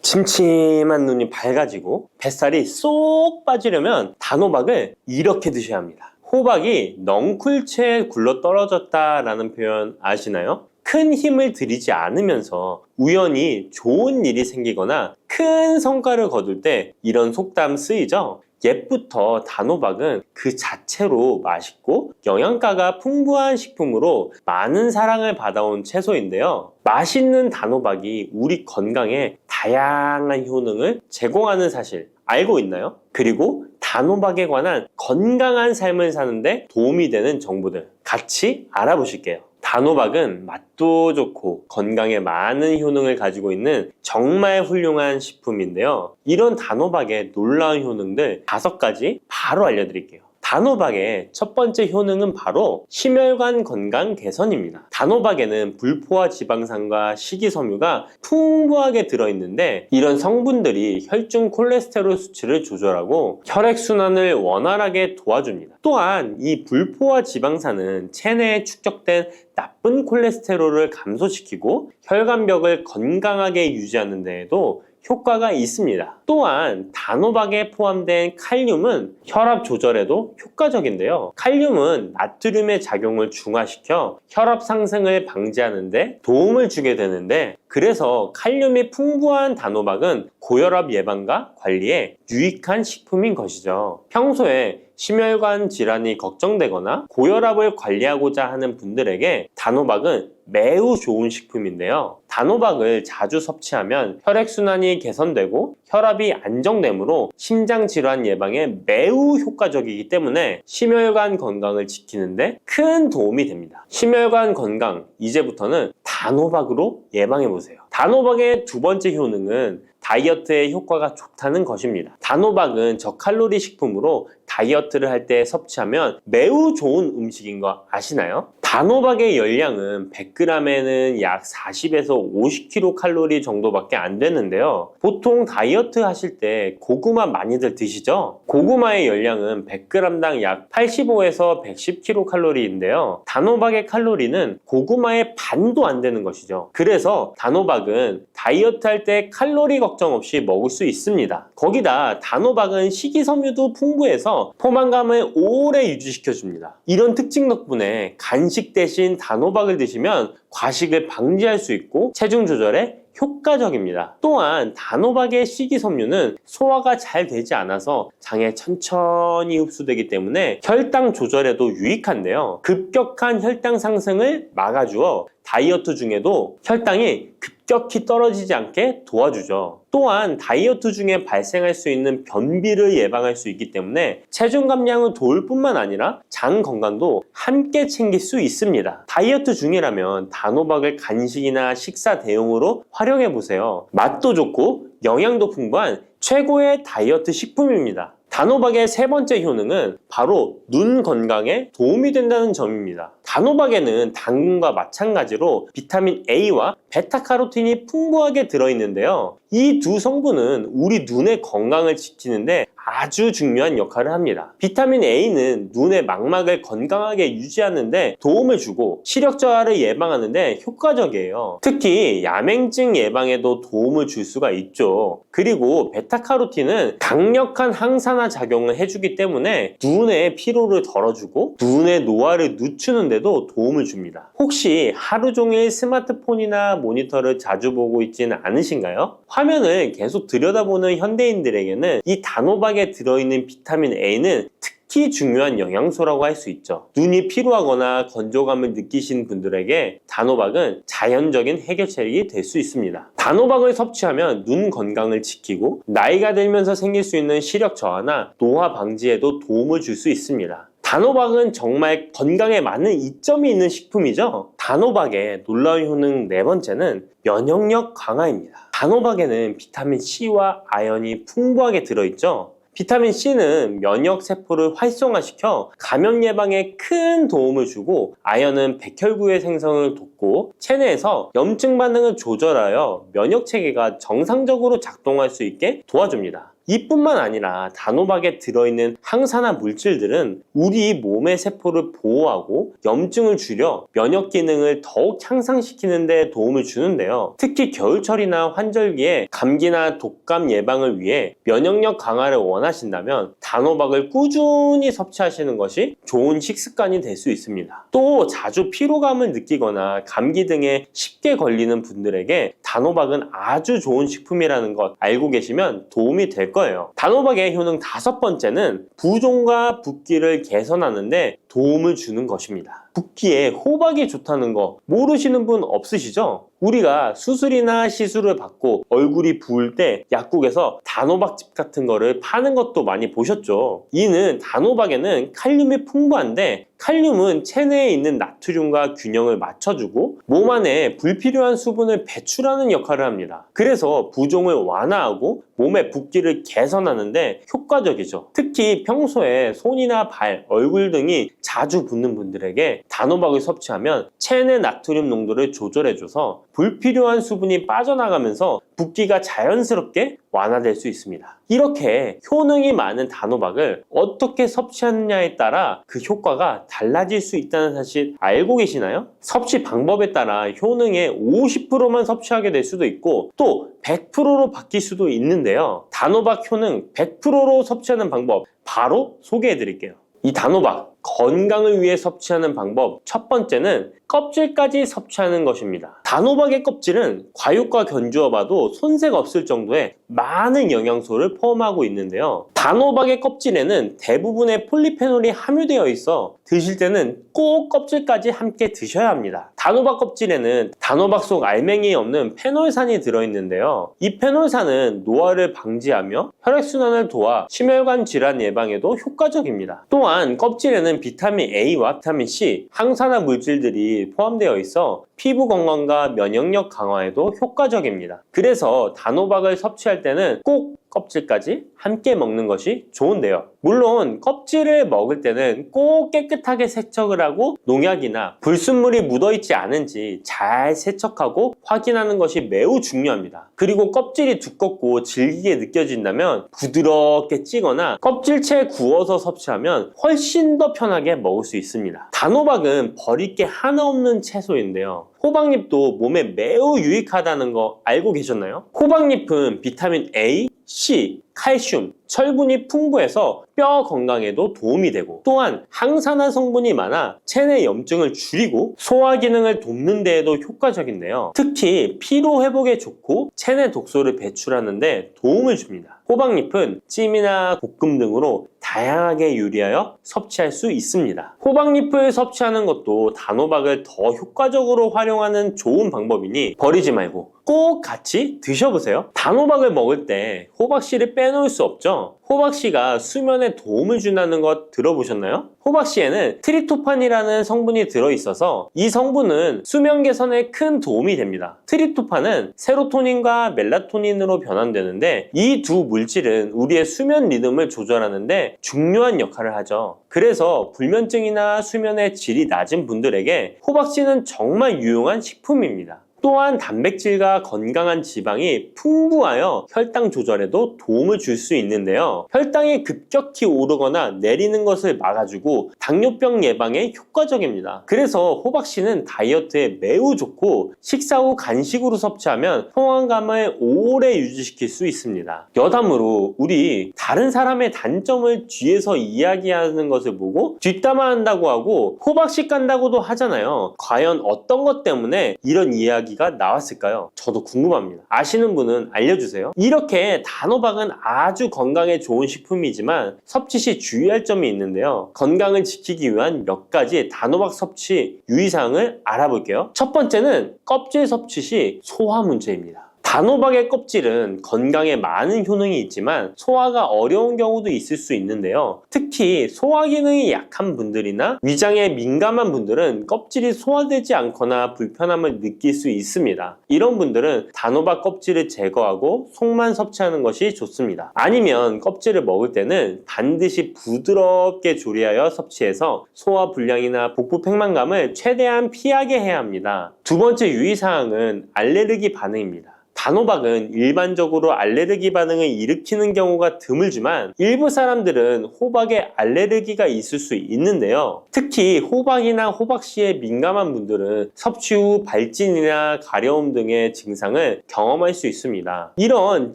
침침한 눈이 밝아지고 뱃살이 쏙 빠지려면 단호박을 이렇게 드셔야 합니다. 호박이 넝쿨채에 굴러 떨어졌다라는 표현 아시나요? 큰 힘을 들이지 않으면서 우연히 좋은 일이 생기거나 큰 성과를 거둘 때 이런 속담 쓰이죠? 옛부터 단호박은 그 자체로 맛있고 영양가가 풍부한 식품으로 많은 사랑을 받아온 채소인데요. 맛있는 단호박이 우리 건강에 다양한 효능을 제공하는 사실 알고 있나요? 그리고 단호박에 관한 건강한 삶을 사는데 도움이 되는 정보들 같이 알아보실게요. 단호박은 맛도 좋고 건강에 많은 효능을 가지고 있는 정말 훌륭한 식품인데요. 이런 단호박의 놀라운 효능들 5가지 바로 알려드릴게요. 단호박의 첫 번째 효능은 바로 심혈관 건강 개선입니다. 단호박에는 불포화 지방산과 식이섬유가 풍부하게 들어있는데 이런 성분들이 혈중 콜레스테롤 수치를 조절하고 혈액순환을 원활하게 도와줍니다. 또한 이 불포화 지방산은 체내에 축적된 나쁜 콜레스테롤을 감소시키고 혈관벽을 건강하게 유지하는 데에도 효과가 있습니다. 또한 단호박에 포함된 칼륨은 혈압 조절에도 효과적인데요. 칼륨은 나트륨의 작용을 중화시켜 혈압 상승을 방지하는 데 도움을 주게 되는데 그래서 칼륨이 풍부한 단호박은 고혈압 예방과 관리에 유익한 식품인 것이죠. 평소에 심혈관 질환이 걱정되거나 고혈압을 관리하고자 하는 분들에게 단호박은 매우 좋은 식품인데요. 단호박을 자주 섭취하면 혈액순환이 개선되고 혈압이 안정되므로 심장질환 예방에 매우 효과적이기 때문에 심혈관 건강을 지키는데 큰 도움이 됩니다. 심혈관 건강, 이제부터는 단호박으로 예방해보세요. 단호박의 두 번째 효능은 다이어트에 효과가 좋다는 것입니다. 단호박은 저칼로리 식품으로 다이어트를 할 때 섭취하면 매우 좋은 음식인 거 아시나요? 단호박의 열량은 100g에는 약 40에서 50kcal 정도밖에 안 되는데요. 보통 다이어트 하실 때 고구마 많이들 드시죠? 고구마의 열량은 100g당 약 85에서 110kcal인데요. 단호박의 칼로리는 고구마의 반도 안 되는 것이죠. 그래서 단호박은 다이어트 할 때 칼로리 걱정 없이 먹을 수 있습니다. 거기다 단호박은 식이섬유도 풍부해서 포만감을 오래 유지시켜줍니다. 이런 특징 덕분에 간식 대신 단호박을 드시면 과식을 방지할 수 있고 체중 조절에 효과적입니다. 또한 단호박의 식이섬유는 소화가 잘 되지 않아서 장에 천천히 흡수되기 때문에 혈당 조절에도 유익한데요. 급격한 혈당 상승을 막아주어 다이어트 중에도 혈당이 급격히 떨어지지 않게 도와주죠. 또한 다이어트 중에 발생할 수 있는 변비를 예방할 수 있기 때문에 체중 감량을 도울 뿐만 아니라 장 건강도 함께 챙길 수 있습니다. 다이어트 중이라면 단호박을 간식이나 식사 대용으로 활용해보세요. 맛도 좋고 영양도 풍부한 최고의 다이어트 식품입니다. 단호박의 세 번째 효능은 바로 눈 건강에 도움이 된다는 점입니다. 단호박에는 당근과 마찬가지로 비타민 A와 베타카로틴이 풍부하게 들어있는데요. 이 두 성분은 우리 눈의 건강을 지키는데 아주 중요한 역할을 합니다. 비타민 A는 눈의 망막을 건강하게 유지하는데 도움을 주고 시력 저하를 예방하는 데 효과적이에요. 특히 야맹증 예방에도 도움을 줄 수가 있죠. 그리고 베타카로틴은 강력한 항산화 작용을 해주기 때문에 눈의 피로를 덜어주고 눈의 노화를 늦추는 데도 도움을 줍니다. 혹시 하루 종일 스마트폰이나 모니터를 자주 보고 있지는 않으신가요? 화면을 계속 들여다보는 현대인들에게는 이 단호박에 들어있는 비타민 A는 특히 중요한 영양소라고 할 수 있죠. 눈이 피로하거나 건조감을 느끼신 분들에게 단호박은 자연적인 해결책이 될 수 있습니다. 단호박을 섭취하면 눈 건강을 지키고 나이가 들면서 생길 수 있는 시력 저하나 노화 방지에도 도움을 줄 수 있습니다. 단호박은 정말 건강에 많은 이점이 있는 식품이죠. 단호박의 놀라운 효능 네 번째는 면역력 강화입니다. 단호박에는 비타민 C와 아연이 풍부하게 들어있죠. 비타민 C는 면역 세포를 활성화시켜 감염 예방에 큰 도움을 주고 아연은 백혈구의 생성을 돕고 체내에서 염증 반응을 조절하여 면역 체계가 정상적으로 작동할 수 있게 도와줍니다. 이뿐만 아니라 단호박에 들어있는 항산화 물질들은 우리 몸의 세포를 보호하고 염증을 줄여 면역 기능을 더욱 향상시키는 데 도움을 주는데요. 특히 겨울철이나 환절기에 감기나 독감 예방을 위해 면역력 강화를 원하신다면 단호박을 꾸준히 섭취하시는 것이 좋은 식습관이 될 수 있습니다. 또 자주 피로감을 느끼거나 감기 등에 쉽게 걸리는 분들에게 단호박은 아주 좋은 식품이라는 것 알고 계시면 도움이 될 거예요. 단호박의 효능 5번째는 부종과 붓기를 개선하는데 도움을 주는 것입니다. 붓기에 호박이 좋다는 거 모르시는 분 없으시죠? 우리가 수술이나 시술을 받고 얼굴이 부을 때 약국에서 단호박즙 같은 거를 파는 것도 많이 보셨죠? 이는 단호박에는 칼륨이 풍부한데 칼륨은 체내에 있는 나트륨과 균형을 맞춰주고 몸 안에 불필요한 수분을 배출하는 역할을 합니다. 그래서 부종을 완화하고 몸의 붓기를 개선하는데 효과적이죠. 특히 평소에 손이나 발, 얼굴 등이 자주 붓는 분들에게 단호박을 섭취하면 체내 나트륨 농도를 조절해줘서 불필요한 수분이 빠져나가면서 붓기가 자연스럽게 완화될 수 있습니다. 이렇게 효능이 많은 단호박을 어떻게 섭취하느냐에 따라 그 효과가 달라질 수 있다는 사실 알고 계시나요? 섭취 방법에 따라 효능의 50%만 섭취하게 될 수도 있고 또 100%로 바뀔 수도 있는데요. 단호박 효능 100%로 섭취하는 방법 바로 소개해 드릴게요. 이 단호박 건강을 위해 섭취하는 방법 첫 번째는 껍질까지 섭취하는 것입니다. 단호박의 껍질은 과육과 견주어 봐도 손색 없을 정도의 많은 영양소를 포함하고 있는데요. 단호박의 껍질에는 대부분의 폴리페놀이 함유되어 있어 드실 때는 꼭 껍질까지 함께 드셔야 합니다. 단호박 껍질에는 단호박 속 알맹이에 없는 페놀산이 들어있는데요. 이 페놀산은 노화를 방지하며 혈액순환을 도와 심혈관 질환 예방에도 효과적입니다. 또한 껍질에는 비타민 A와 비타민 C, 항산화 물질들이 포함되어 있어 피부 건강과 면역력 강화에도 효과적입니다. 그래서 단호박을 섭취할 때는 꼭 껍질까지 함께 먹는 것이 좋은데요. 물론 껍질을 먹을 때는 꼭 깨끗하게 세척을 하고 농약이나 불순물이 묻어있지 않은지 잘 세척하고 확인하는 것이 매우 중요합니다. 그리고 껍질이 두껍고 질기게 느껴진다면 부드럽게 찌거나 껍질째 구워서 섭취하면 훨씬 더 편하게 먹을 수 있습니다. 단호박은 버릴 게 하나 없는 채소인데요. 호박잎도 몸에 매우 유익하다는 거 알고 계셨나요? 호박잎은 비타민 A, C, 칼슘, 철분이 풍부해서 뼈 건강에도 도움이 되고 또한 항산화 성분이 많아 체내 염증을 줄이고 소화 기능을 돕는 데에도 효과적인데요. 특히 피로 회복에 좋고 체내 독소를 배출하는 데 도움을 줍니다. 호박잎은 찜이나 볶음 등으로 다양하게 요리하여 섭취할 수 있습니다. 호박잎을 섭취하는 것도 단호박을 더 효과적으로 활용하는 좋은 방법이니 버리지 말고 꼭 같이 드셔보세요. 단호박을 먹을 때 호박씨를 빼놓을 수 없죠. 호박씨가 수면에 도움을 준다는 것 들어보셨나요? 호박씨에는 트립토판이라는 성분이 들어있어서 이 성분은 수면 개선에 큰 도움이 됩니다. 트립토판은 세로토닌과 멜라토닌으로 변환되는데 이 두 물질은 우리의 수면 리듬을 조절하는데 중요한 역할을 하죠. 그래서 불면증이나 수면의 질이 낮은 분들에게 호박씨는 정말 유용한 식품입니다. 또한 단백질과 건강한 지방이 풍부하여 혈당 조절에도 도움을 줄 수 있는데요. 혈당이 급격히 오르거나 내리는 것을 막아주고 당뇨병 예방에 효과적입니다. 그래서 호박씨는 다이어트에 매우 좋고 식사 후 간식으로 섭취하면 포만감을 오래 유지시킬 수 있습니다. 여담으로 우리 다른 사람의 단점을 뒤에서 이야기하는 것을 보고 뒷담화한다고 하고 호박씨 깐다고도 하잖아요. 과연 어떤 것 때문에 이런 이야기가 나왔을까요? 저도 궁금합니다. 아시는 분은 알려주세요. 이렇게 단호박은 아주 건강에 좋은 식품이지만 섭취 시 주의할 점이 있는데요. 건강을 지키기 위한 몇 가지 단호박 섭취 유의사항을 알아볼게요. 첫 번째는 껍질 섭취 시 소화 문제입니다. 단호박의 껍질은 건강에 많은 효능이 있지만 소화가 어려운 경우도 있을 수 있는데요. 특히 소화 기능이 약한 분들이나 위장에 민감한 분들은 껍질이 소화되지 않거나 불편함을 느낄 수 있습니다. 이런 분들은 단호박 껍질을 제거하고 속만 섭취하는 것이 좋습니다. 아니면 껍질을 먹을 때는 반드시 부드럽게 조리하여 섭취해서 소화 불량이나 복부 팽만감을 최대한 피하게 해야 합니다. 두 번째 유의사항은 알레르기 반응입니다. 단호박은 일반적으로 알레르기 반응을 일으키는 경우가 드물지만 일부 사람들은 호박에 알레르기가 있을 수 있는데요. 특히 호박이나 호박씨에 민감한 분들은 섭취 후 발진이나 가려움 등의 증상을 경험할 수 있습니다. 이런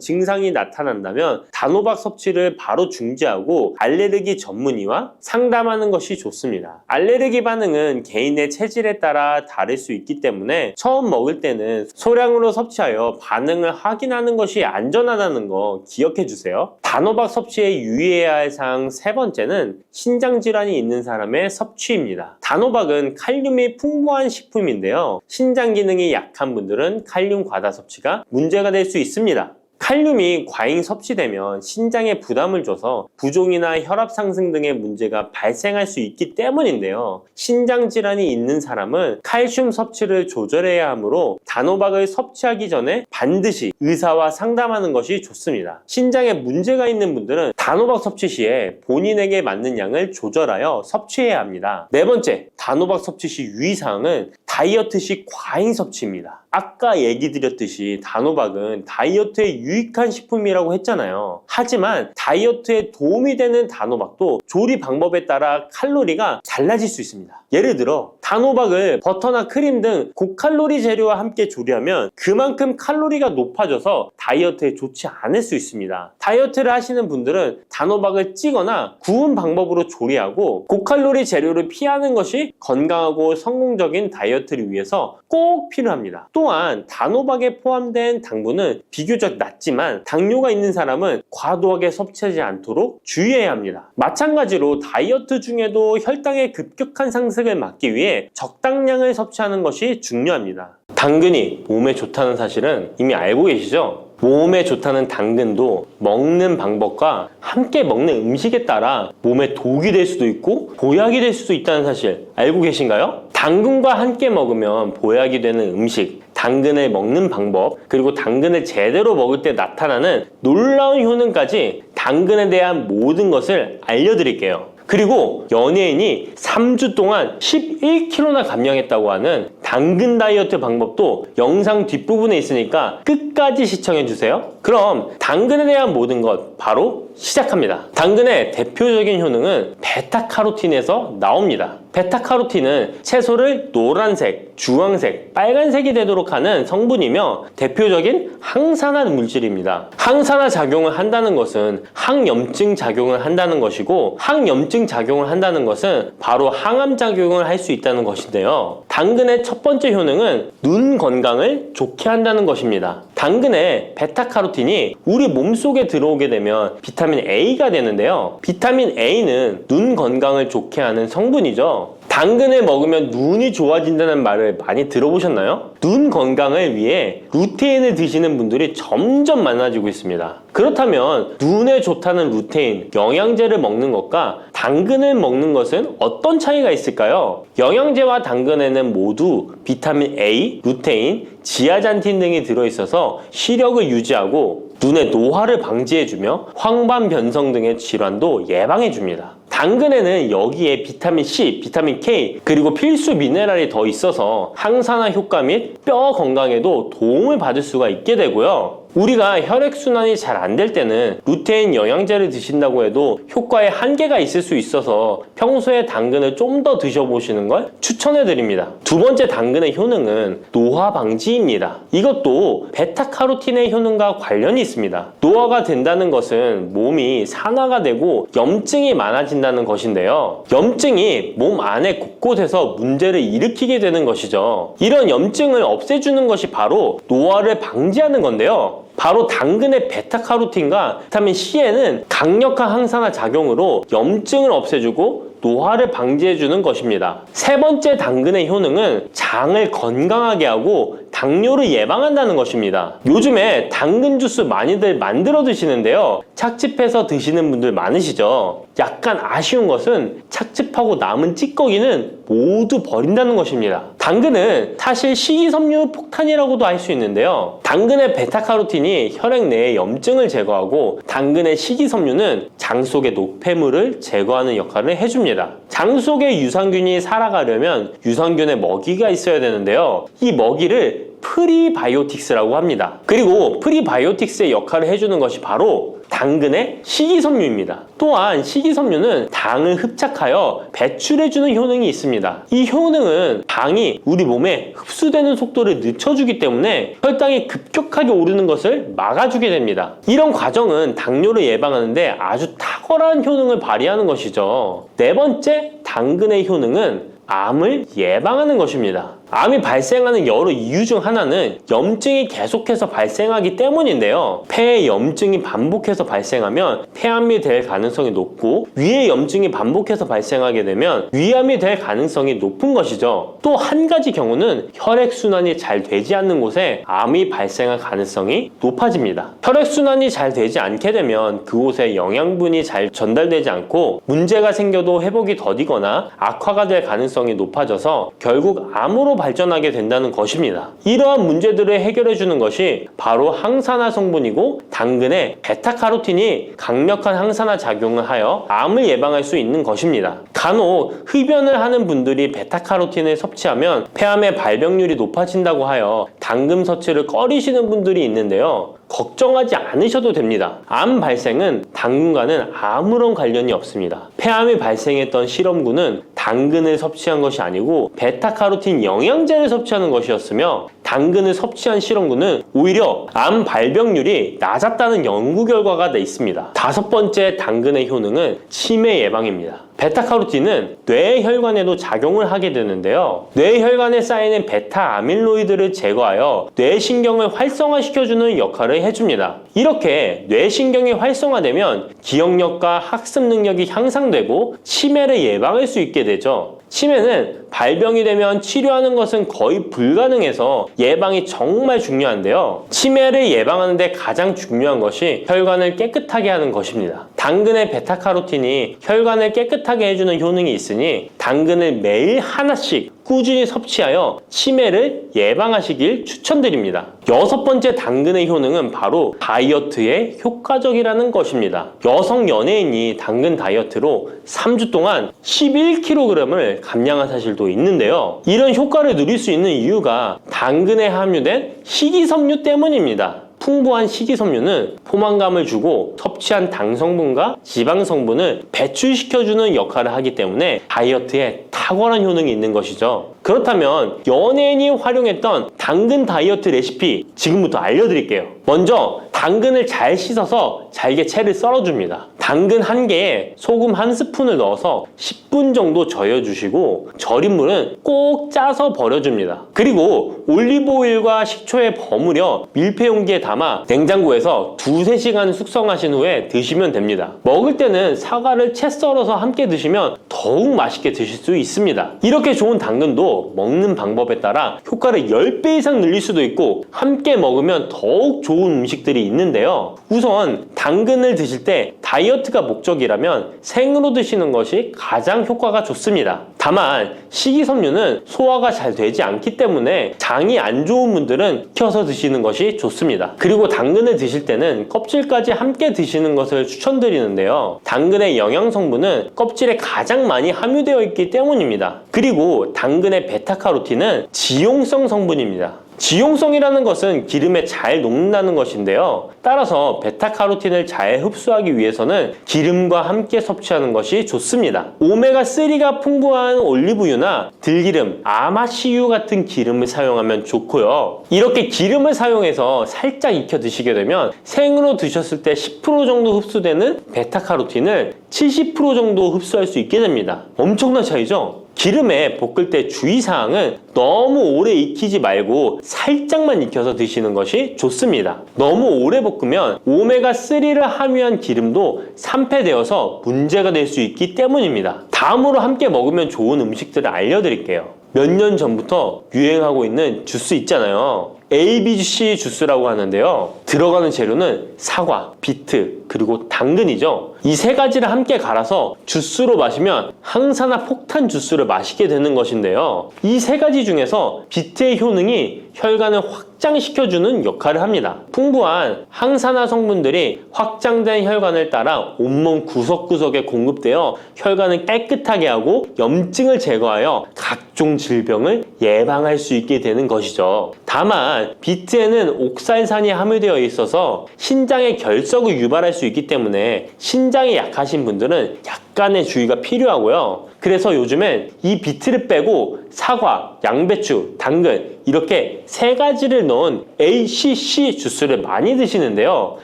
증상이 나타난다면 단호박 섭취를 바로 중지하고 알레르기 전문의와 상담하는 것이 좋습니다. 알레르기 반응은 개인의 체질에 따라 다를 수 있기 때문에 처음 먹을 때는 소량으로 섭취하여 반응을 확인하는 것이 안전하다는 거 기억해 주세요. 단호박 섭취에 유의해야 할 사항 세 번째는 신장 질환이 있는 사람의 섭취입니다. 단호박은 칼륨이 풍부한 식품인데요. 신장 기능이 약한 분들은 칼륨 과다 섭취가 문제가 될 수 있습니다. 칼륨이 과잉 섭취되면 신장에 부담을 줘서 부종이나 혈압 상승 등의 문제가 발생할 수 있기 때문인데요. 신장 질환이 있는 사람은 칼슘 섭취를 조절해야 하므로 단호박을 섭취하기 전에 반드시 의사와 상담하는 것이 좋습니다. 신장에 문제가 있는 분들은 단호박 섭취 시에 본인에게 맞는 양을 조절하여 섭취해야 합니다. 네 번째, 단호박 섭취 시 유의사항은 다이어트 시 과잉 섭취입니다. 아까 얘기 드렸듯이 단호박은 다이어트에 유익한 식품이라고 했잖아요. 하지만 다이어트에 도움이 되는 단호박도 조리 방법에 따라 칼로리가 달라질 수 있습니다. 예를 들어 단호박을 버터나 크림 등 고칼로리 재료와 함께 조리하면 그만큼 칼로리가 높아져서 다이어트에 좋지 않을 수 있습니다. 다이어트를 하시는 분들은 단호박을 찌거나 구운 방법으로 조리하고 고칼로리 재료를 피하는 것이 건강하고 성공적인 다이어트를 위해서 꼭 필요합니다. 또한 단호박에 포함된 당분은 비교적 낮지만 당뇨가 있는 사람은 과도하게 섭취하지 않도록 주의해야 합니다. 마찬가지로 다이어트 중에도 혈당의 급격한 상승을 막기 위해 적당량을 섭취하는 것이 중요합니다. 당근이 몸에 좋다는 사실은 이미 알고 계시죠? 몸에 좋다는 당근도 먹는 방법과 함께 먹는 음식에 따라 몸에 독이 될 수도 있고 보약이 될 수도 있다는 사실 알고 계신가요? 당근과 함께 먹으면 보약이 되는 음식, 당근을 먹는 방법, 그리고 당근을 제대로 먹을 때 나타나는 놀라운 효능까지 당근에 대한 모든 것을 알려드릴게요. 그리고 연예인이 3주 동안 11kg나 감량했다고 하는 당근 다이어트 방법도 영상 뒷부분에 있으니까 끝까지 시청해주세요. 그럼 당근에 대한 모든 것 바로 시작합니다. 당근의 대표적인 효능은 베타카로틴에서 나옵니다. 베타카로틴은 채소를 노란색, 주황색, 빨간색이 되도록 하는 성분이며 대표적인 항산화 물질입니다. 항산화 작용을 한다는 것은 항염증 작용을 한다는 것이고 항염증 작용을 한다는 것은 바로 항암 작용을 할 수 있다는 것인데요. 당근의 첫 번째 효능은 눈 건강을 좋게 한다는 것입니다. 당근의 베타카로틴이 우리 몸속에 들어오게 되면 비타민 A가 되는데요. 비타민 A는 눈 건강을 좋게 하는 성분이죠. 당근을 먹으면 눈이 좋아진다는 말을 많이 들어보셨나요? 눈 건강을 위해 루테인을 드시는 분들이 점점 많아지고 있습니다. 그렇다면 눈에 좋다는 루테인, 영양제를 먹는 것과 당근을 먹는 것은 어떤 차이가 있을까요? 영양제와 당근에는 모두 비타민 A, 루테인, 지아잔틴 등이 들어있어서 시력을 유지하고 눈의 노화를 방지해주며 황반 변성 등의 질환도 예방해줍니다. 당근에는 여기에 비타민 C, 비타민 K, 그리고 필수 미네랄이 더 있어서 항산화 효과 및 뼈 건강에도 도움을 받을 수가 있게 되고요. 우리가 혈액순환이 잘 안 될 때는 루테인 영양제를 드신다고 해도 효과에 한계가 있을 수 있어서 평소에 당근을 좀 더 드셔보시는 걸 추천해드립니다. 두 번째 당근의 효능은 노화 방지입니다. 이것도 베타카로틴의 효능과 관련이 있습니다. 노화가 된다는 것은 몸이 산화가 되고 염증이 많아진다는 것인데요. 염증이 몸 안에 곳곳에서 문제를 일으키게 되는 것이죠. 이런 염증을 없애주는 것이 바로 노화를 방지하는 건데요. 바로 당근의 베타카로틴과 비타민 C에는 강력한 항산화 작용으로 염증을 없애주고 노화를 방지해주는 것입니다. 세 번째 당근의 효능은 장을 건강하게 하고 당뇨를 예방한다는 것입니다. 요즘에 당근 주스 많이들 만들어 드시는데요. 착즙해서 드시는 분들 많으시죠? 약간 아쉬운 것은 착즙하고 남은 찌꺼기는 모두 버린다는 것입니다. 당근은 사실 식이섬유 폭탄이라고도 할 수 있는데요. 당근의 베타카로틴이 혈액 내의 염증을 제거하고 당근의 식이섬유는 장 속의 노폐물을 제거하는 역할을 해줍니다. 장 속에 유산균이 살아가려면 유산균의 먹이가 있어야 되는데요. 이 먹이를 프리바이오틱스라고 합니다. 그리고 프리바이오틱스의 역할을 해주는 것이 바로 당근의 식이섬유입니다. 또한 식이섬유는 당을 흡착하여 배출해주는 효능이 있습니다. 이 효능은 당이 우리 몸에 흡수되는 속도를 늦춰주기 때문에 혈당이 급격하게 오르는 것을 막아주게 됩니다. 이런 과정은 당뇨를 예방하는데 아주 탁월한 효능을 발휘하는 것이죠. 네 번째, 당근의 효능은 암을 예방하는 것입니다. 암이 발생하는 여러 이유 중 하나는 염증이 계속해서 발생하기 때문인데요. 폐에 염증이 반복해서 발생하면 폐암이 될 가능성이 높고 위에 염증이 반복해서 발생하게 되면 위암이 될 가능성이 높은 것이죠. 또 한 가지 경우는 혈액순환이 잘 되지 않는 곳에 암이 발생할 가능성이 높아집니다. 혈액순환이 잘 되지 않게 되면 그곳에 영양분이 잘 전달되지 않고 문제가 생겨도 회복이 더디거나 악화가 될 가능성이 높아져서 결국 암으로 발전하게 된다는 것입니다. 이러한 문제들을 해결해 주는 것이 바로 항산화 성분이고 당근의 베타카로틴이 강력한 항산화 작용을 하여 암을 예방할 수 있는 것입니다. 간혹 흡연을 하는 분들이 베타카로틴을 섭취하면 폐암의 발병률이 높아진다고 하여 당근 섭취를 꺼리시는 분들이 있는데요. 걱정하지 않으셔도 됩니다. 암 발생은 당근과는 아무런 관련이 없습니다. 폐암이 발생했던 실험군은 당근을 섭취한 것이 아니고 베타카로틴 영양제를 섭취하는 것이었으며 당근을 섭취한 실험군은 오히려 암 발병률이 낮았다는 연구 결과가 있습니다. 다섯 번째 당근의 효능은 치매 예방입니다. 베타카로틴은 뇌혈관에도 작용을 하게 되는데요. 뇌혈관에 쌓이는 베타 아밀로이드를 제거하여 뇌신경을 활성화시켜주는 역할을 해줍니다. 이렇게 뇌신경이 활성화되면 기억력과 학습 능력이 향상되고 치매를 예방할 수 있게 되죠. 치매는 발병이 되면 치료하는 것은 거의 불가능해서 예방이 정말 중요한데요. 치매를 예방하는 데 가장 중요한 것이 혈관을 깨끗하게 하는 것입니다. 당근의 베타카로틴이 혈관을 깨끗하게 해주는 효능이 있으니 당근을 매일 하나씩 꾸준히 섭취하여 치매를 예방하시길 추천드립니다. 여섯 번째 당근의 효능은 바로 다이어트에 효과적이라는 것입니다. 여성 연예인이 당근 다이어트로 3주 동안 11kg을 감량한 사실도 있는데요. 이런 효과를 누릴 수 있는 이유가 당근에 함유된 식이섬유 때문입니다. 풍부한 식이섬유는 포만감을 주고 섭취한 당 성분과 지방 성분을 배출시켜주는 역할을 하기 때문에 다이어트에 탁월한 효능이 있는 것이죠. 그렇다면 연예인이 활용했던 당근 다이어트 레시피 지금부터 알려드릴게요. 먼저 당근을 잘 씻어서 잘게 채를 썰어줍니다. 당근 1개에 소금 1스푼을 넣어서 10분 정도 저어주시고 절인 물은 꼭 짜서 버려줍니다. 그리고 올리브오일과 식초에 버무려 밀폐 용기에 담아 냉장고에서 2~3시간 숙성하신 후에 드시면 됩니다. 먹을 때는 사과를 채 썰어서 함께 드시면 더욱 맛있게 드실 수 있습니다. 이렇게 좋은 당근도 먹는 방법에 따라 효과를 10배 이상 늘릴 수도 있고 함께 먹으면 더욱 좋은 음식들이 있는데요. 우선 당근을 드실 때 다이어트가 목적이라면 생으로 드시는 것이 가장 효과가 좋습니다. 다만 식이섬유는 소화가 잘 되지 않기 때문에 장이 안 좋은 분들은 익혀서 드시는 것이 좋습니다. 그리고 당근을 드실 때는 껍질까지 함께 드시는 것을 추천드리는데요. 당근의 영양 성분은 껍질에 가장 많이 함유되어 있기 때문입니다. 그리고 당근의 베타카로틴은 지용성 성분입니다. 지용성이라는 것은 기름에 잘 녹는다는 것인데요. 따라서 베타카로틴을 잘 흡수하기 위해서는 기름과 함께 섭취하는 것이 좋습니다. 오메가3가 풍부한 올리브유나 들기름, 아마씨유 같은 기름을 사용하면 좋고요. 이렇게 기름을 사용해서 살짝 익혀 드시게 되면 생으로 드셨을 때 10% 정도 흡수되는 베타카로틴을 70% 정도 흡수할 수 있게 됩니다. 엄청난 차이죠? 기름에 볶을 때 주의사항은 너무 오래 익히지 말고 살짝만 익혀서 드시는 것이 좋습니다. 너무 오래 볶으면 오메가3를 함유한 기름도 산패되어서 문제가 될 수 있기 때문입니다. 다음으로 함께 먹으면 좋은 음식들을 알려드릴게요. 몇 년 전부터 유행하고 있는 주스 있잖아요. ABC 주스라고 하는데요. 들어가는 재료는 사과, 비트, 그리고 당근이죠. 이 세 가지를 함께 갈아서 주스로 마시면 항산화 폭탄 주스를 마시게 되는 것인데요. 이 세 가지 중에서 비트의 효능이 혈관을 확장시켜주는 역할을 합니다. 풍부한 항산화 성분들이 확장된 혈관을 따라 온몸 구석구석에 공급되어 혈관을 깨끗하게 하고 염증을 제거하여 각종 질병을 예방할 수 있게 되는 것이죠. 다만 비트에는 옥살산이 함유되어 있어서 신장의 결석을 유발할 수 있기 때문에 신장이 약하신 분들은 약간의 주의가 필요하고요. 그래서 요즘엔 이 비트를 빼고 사과, 양배추, 당근 이렇게 세 가지를 넣은 ACC 주스를 많이 드시는데요.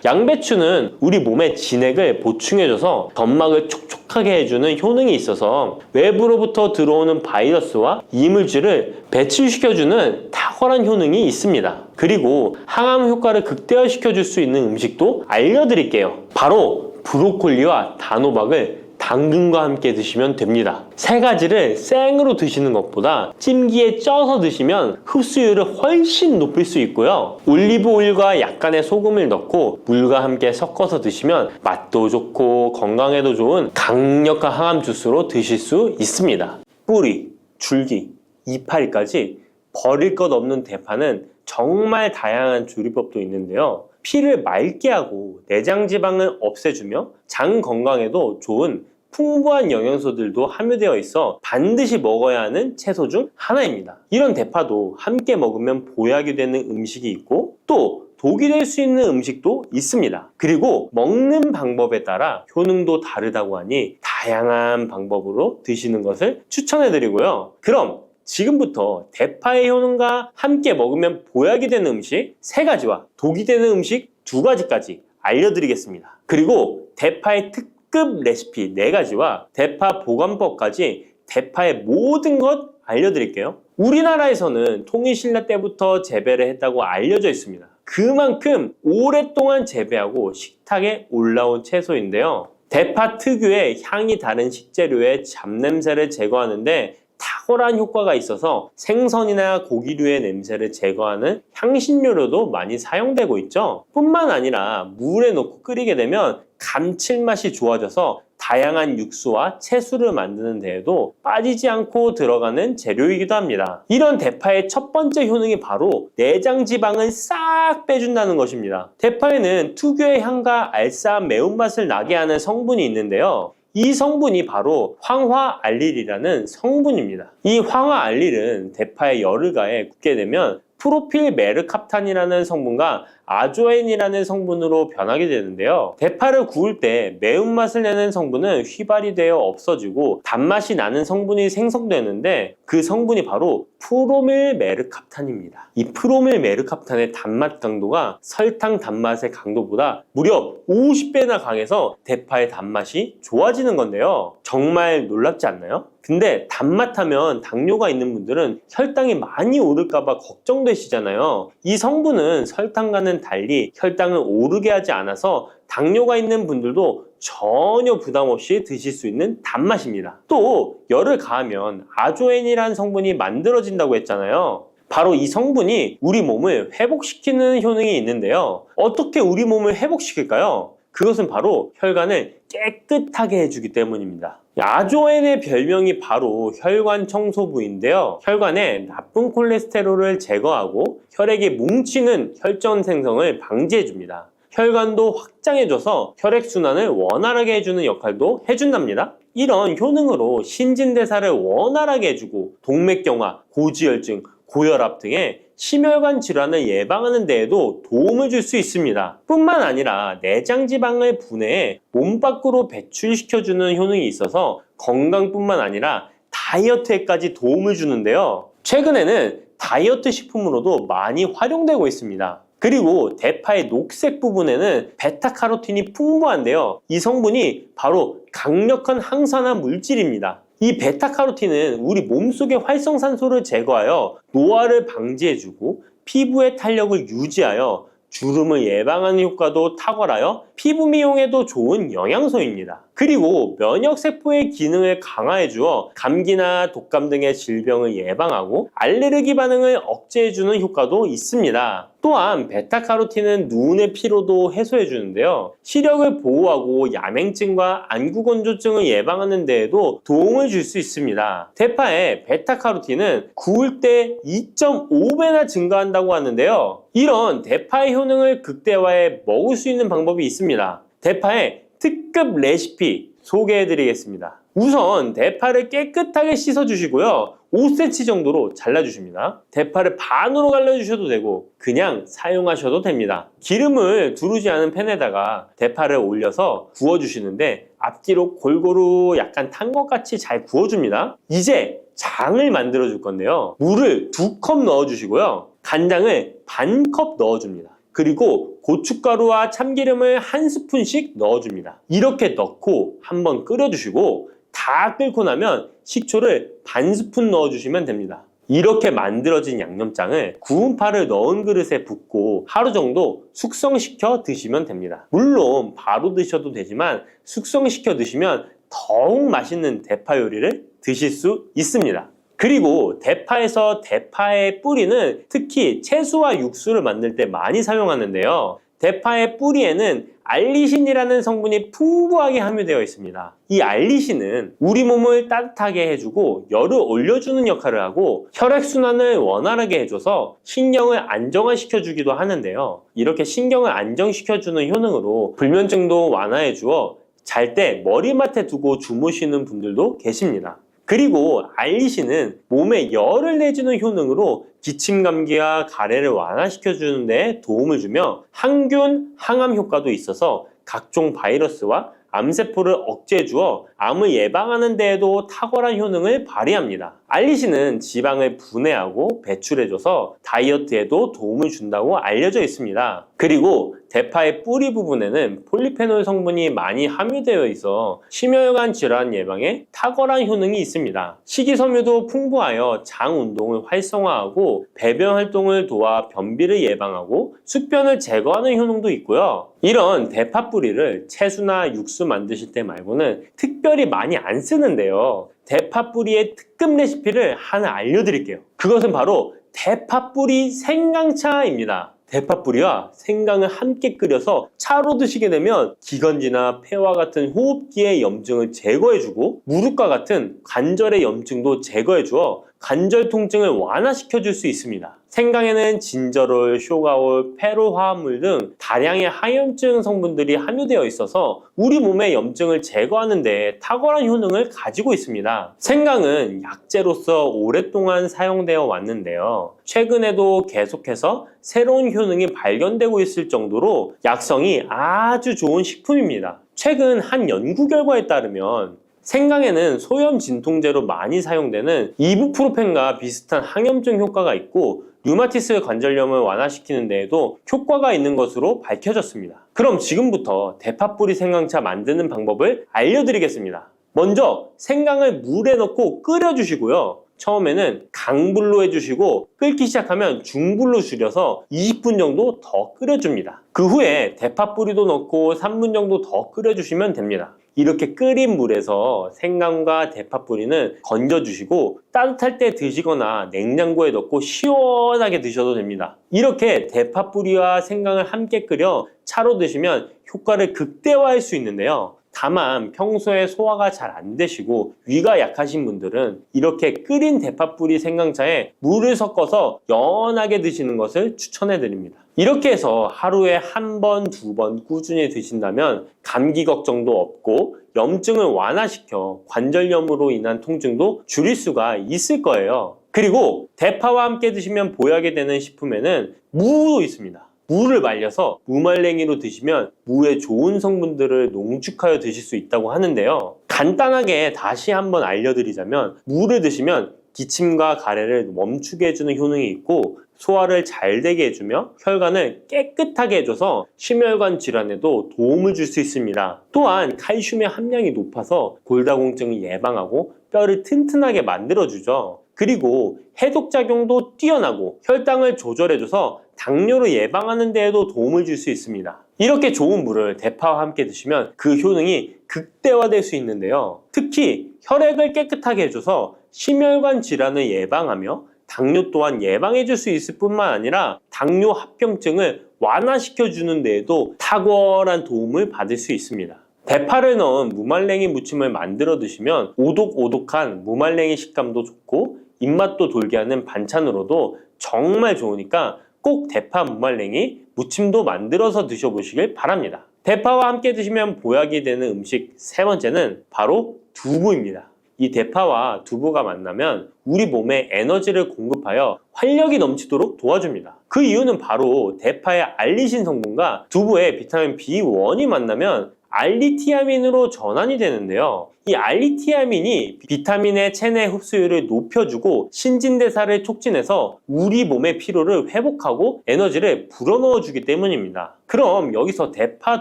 양배추는 우리 몸의 진액을 보충해줘서 점막을 촉촉하게 해주는 효능이 있어서 외부로부터 들어오는 바이러스와 이물질을 배출시켜주는 탁월한 효능이 있습니다. 그리고 항암 효과를 극대화시켜줄 수 있는 음식도 알려드릴게요. 바로 브로콜리와 단호박을 당근과 함께 드시면 됩니다. 세 가지를 생으로 드시는 것보다 찜기에 쪄서 드시면 흡수율을 훨씬 높일 수 있고요. 올리브 오일과 약간의 소금을 넣고 물과 함께 섞어서 드시면 맛도 좋고 건강에도 좋은 강력한 항암 주스로 드실 수 있습니다. 뿌리, 줄기, 이파리까지 버릴 것 없는 대파는 정말 다양한 조리법도 있는데요. 피를 맑게 하고 내장 지방을 없애주며 장 건강에도 좋은 풍부한 영양소들도 함유되어 있어 반드시 먹어야 하는 채소 중 하나입니다. 이런 대파도 함께 먹으면 보약이 되는 음식이 있고 또 독이 될 수 있는 음식도 있습니다. 그리고 먹는 방법에 따라 효능도 다르다고 하니 다양한 방법으로 드시는 것을 추천해 드리고요. 그럼 지금부터 대파의 효능과 함께 먹으면 보약이 되는 음식 3가지와 독이 되는 음식 2가지까지 알려드리겠습니다. 그리고 대파의 특급 레시피 4가지와 대파 보관법까지 대파의 모든 것 알려드릴게요. 우리나라에서는 통일신라 때부터 재배를 했다고 알려져 있습니다. 그만큼 오랫동안 재배하고 식탁에 올라온 채소인데요. 대파 특유의 향이 다른 식재료의 잡냄새를 제거하는데 탁월한 효과가 있어서 생선이나 고기류의 냄새를 제거하는 향신료로도 많이 사용되고 있죠. 뿐만 아니라 물에 넣고 끓이게 되면 감칠맛이 좋아져서 다양한 육수와 채소를 만드는 데에도 빠지지 않고 들어가는 재료이기도 합니다. 이런 대파의 첫 번째 효능이 바로 내장 지방을 싹 빼준다는 것입니다. 대파에는 특유의 향과 알싸한 매운맛을 나게 하는 성분이 있는데요. 이 성분이 바로 황화알릴이라는 성분입니다. 이 황화알릴은 대파에 열을 가해 굽게 되면 프로필메르캅탄이라는 성분과 아조엔이라는 성분으로 변하게 되는데요. 대파를 구울 때 매운맛을 내는 성분은 휘발이 되어 없어지고 단맛이 나는 성분이 생성되는데 그 성분이 바로 프로밀메르캅탄입니다. 이 프로밀메르캅탄의 단맛 강도가 설탕 단맛의 강도보다 무려 50배나 강해서 대파의 단맛이 좋아지는 건데요. 정말 놀랍지 않나요? 근데 단맛 하면 당뇨가 있는 분들은 혈당이 많이 오를까봐 걱정되시잖아요. 이 성분은 설탕과는 달리 혈당을 오르게 하지 않아서 당뇨가 있는 분들도 전혀 부담 없이 드실 수 있는 단맛입니다. 또 열을 가하면 아조엔이라는 성분이 만들어진다고 했잖아요. 바로 이 성분이 우리 몸을 회복시키는 효능이 있는데요. 어떻게 우리 몸을 회복시킬까요? 그것은 바로 혈관을 깨끗하게 해주기 때문입니다. 아조엔의 별명이 바로 혈관 청소부인데요. 혈관에 나쁜 콜레스테롤을 제거하고 혈액이 뭉치는 혈전 생성을 방지해줍니다. 혈관도 확장해줘서 혈액순환을 원활하게 해주는 역할도 해준답니다. 이런 효능으로 신진대사를 원활하게 해주고 동맥경화, 고지혈증, 고혈압 등의 심혈관 질환을 예방하는 데에도 도움을 줄 수 있습니다. 뿐만 아니라 내장지방을 분해해 몸 밖으로 배출시켜주는 효능이 있어서 건강뿐만 아니라 다이어트에까지 도움을 주는데요. 최근에는 다이어트 식품으로도 많이 활용되고 있습니다. 그리고 대파의 녹색 부분에는 베타카로틴이 풍부한데요. 이 성분이 바로 강력한 항산화 물질입니다. 이 베타카로틴은 우리 몸속의 활성산소를 제거하여 노화를 방지해주고 피부의 탄력을 유지하여 주름을 예방하는 효과도 탁월하여 피부 미용에도 좋은 영양소입니다. 그리고 면역세포의 기능을 강화해 주어 감기나 독감 등의 질병을 예방하고 알레르기 반응을 억제해 주는 효과도 있습니다. 또한 베타카로틴은 눈의 피로도 해소해 주는데요. 시력을 보호하고 야맹증과 안구건조증을 예방하는 데에도 도움을 줄 수 있습니다. 대파의 베타카로틴은 구울 때 2.5배나 증가한다고 하는데요. 이런 대파의 효능을 극대화해 먹을 수 있는 방법이 있습니다. 대파의 특급 레시피 소개해 드리겠습니다. 우선 대파를 깨끗하게 씻어 주시고요. 5cm 정도로 잘라 주십니다. 대파를 반으로 갈라 주셔도 되고 그냥 사용하셔도 됩니다. 기름을 두르지 않은 팬에다가 대파를 올려서 구워 주시는데 앞뒤로 골고루 약간 탄 것 같이 잘 구워 줍니다. 이제 장을 만들어 줄 건데요. 물을 2컵 넣어 주시고요. 간장을 반 컵 넣어 줍니다. 그리고 고춧가루와 참기름을 1스푼씩 넣어줍니다. 이렇게 넣고 한번 끓여주시고 다 끓고 나면 식초를 반 스푼 넣어주시면 됩니다. 이렇게 만들어진 양념장을 구운 파를 넣은 그릇에 붓고 하루 정도 숙성시켜 드시면 됩니다. 물론 바로 드셔도 되지만 숙성시켜 드시면 더욱 맛있는 대파 요리를 드실 수 있습니다. 그리고 대파에서 대파의 뿌리는 특히 채소와 육수를 만들 때 많이 사용하는데요. 대파의 뿌리에는 알리신이라는 성분이 풍부하게 함유되어 있습니다. 이 알리신은 우리 몸을 따뜻하게 해주고 열을 올려주는 역할을 하고 혈액순환을 원활하게 해줘서 신경을 안정화시켜주기도 하는데요. 이렇게 신경을 안정시켜주는 효능으로 불면증도 완화해주어 잘 때 머리맡에 두고 주무시는 분들도 계십니다. 그리고 알리신은 몸에 열을 내주는 효능으로 기침 감기와 가래를 완화시켜주는 데 도움을 주며 항균, 항암 효과도 있어서 각종 바이러스와 암세포를 억제해 주어 암을 예방하는 데에도 탁월한 효능을 발휘합니다. 알리신은 지방을 분해하고 배출해줘서 다이어트에도 도움을 준다고 알려져 있습니다. 그리고 대파의 뿌리 부분에는 폴리페놀 성분이 많이 함유되어 있어 심혈관 질환 예방에 탁월한 효능이 있습니다. 식이섬유도 풍부하여 장 운동을 활성화하고 배변 활동을 도와 변비를 예방하고 숙변을 제거하는 효능도 있고요. 이런 대파 뿌리를 채소나 육수 만드실 때 말고는 특별히 많이 안 쓰는데요. 대파 뿌리의 특급 레시피를 하나 알려드릴게요. 그것은 바로 대파 뿌리 생강차입니다. 대파 뿌리와 생강을 함께 끓여서 차로 드시게 되면 기관지나 폐와 같은 호흡기의 염증을 제거해주고 무릎과 같은 관절의 염증도 제거해주어 관절 통증을 완화시켜줄 수 있습니다. 생강에는 진저롤, 쇼가올, 페로 화합물 등 다량의 항염증 성분들이 함유되어 있어서 우리 몸의 염증을 제거하는 데 탁월한 효능을 가지고 있습니다. 생강은 약재로서 오랫동안 사용되어 왔는데요. 최근에도 계속해서 새로운 효능이 발견되고 있을 정도로 약성이 아주 좋은 식품입니다. 최근 한 연구 결과에 따르면 생강에는 소염 진통제로 많이 사용되는 이부프로펜과 비슷한 항염증 효과가 있고 류마티스 관절염을 완화시키는 데에도 효과가 있는 것으로 밝혀졌습니다. 그럼 지금부터 대파뿌리 생강차 만드는 방법을 알려드리겠습니다. 먼저 생강을 물에 넣고 끓여주시고요. 처음에는 강불로 해주시고 끓기 시작하면 중불로 줄여서 20분 정도 더 끓여줍니다. 그 후에 대파뿌리도 넣고 3분 정도 더 끓여주시면 됩니다. 이렇게 끓인 물에서 생강과 대파뿌리는 건져주시고 따뜻할 때 드시거나 냉장고에 넣고 시원하게 드셔도 됩니다. 이렇게 대파뿌리와 생강을 함께 끓여 차로 드시면 효과를 극대화할 수 있는데요. 다만 평소에 소화가 잘 안 되시고 위가 약하신 분들은 이렇게 끓인 대파뿌리 생강차에 물을 섞어서 연하게 드시는 것을 추천해 드립니다. 이렇게 해서 하루에 1번, 2번 꾸준히 드신다면 감기 걱정도 없고 염증을 완화시켜 관절염으로 인한 통증도 줄일 수가 있을 거예요. 그리고 대파와 함께 드시면 보약이 되는 식품에는 무도 있습니다. 무를 말려서 무말랭이로 드시면 무의 좋은 성분들을 농축하여 드실 수 있다고 하는데요. 간단하게 다시 한번 알려드리자면 무를 드시면 기침과 가래를 멈추게 해주는 효능이 있고 소화를 잘 되게 해주며 혈관을 깨끗하게 해줘서 심혈관 질환에도 도움을 줄 수 있습니다. 또한 칼슘의 함량이 높아서 골다공증을 예방하고 뼈를 튼튼하게 만들어주죠. 그리고 해독작용도 뛰어나고 혈당을 조절해줘서 당뇨를 예방하는 데에도 도움을 줄 수 있습니다. 이렇게 좋은 물을 대파와 함께 드시면 그 효능이 극대화될 수 있는데요. 특히 혈액을 깨끗하게 해줘서 심혈관 질환을 예방하며 당뇨 또한 예방해줄 수 있을 뿐만 아니라 당뇨 합병증을 완화시켜주는 데에도 탁월한 도움을 받을 수 있습니다. 대파를 넣은 무말랭이 무침을 만들어 드시면 오독오독한 무말랭이 식감도 좋고 입맛도 돌게 하는 반찬으로도 정말 좋으니까 꼭 대파 무말랭이 무침도 만들어서 드셔보시길 바랍니다. 대파와 함께 드시면 보약이 되는 음식 세 번째는 바로 두부입니다. 이 대파와 두부가 만나면 우리 몸에 에너지를 공급하여 활력이 넘치도록 도와줍니다. 그 이유는 바로 대파의 알리신 성분과 두부의 비타민 B1이 만나면 알리티아민으로 전환이 되는데요. 이 알리티아민이 비타민의 체내 흡수율을 높여주고 신진대사를 촉진해서 우리 몸의 피로를 회복하고 에너지를 불어넣어 주기 때문입니다. 그럼 여기서 대파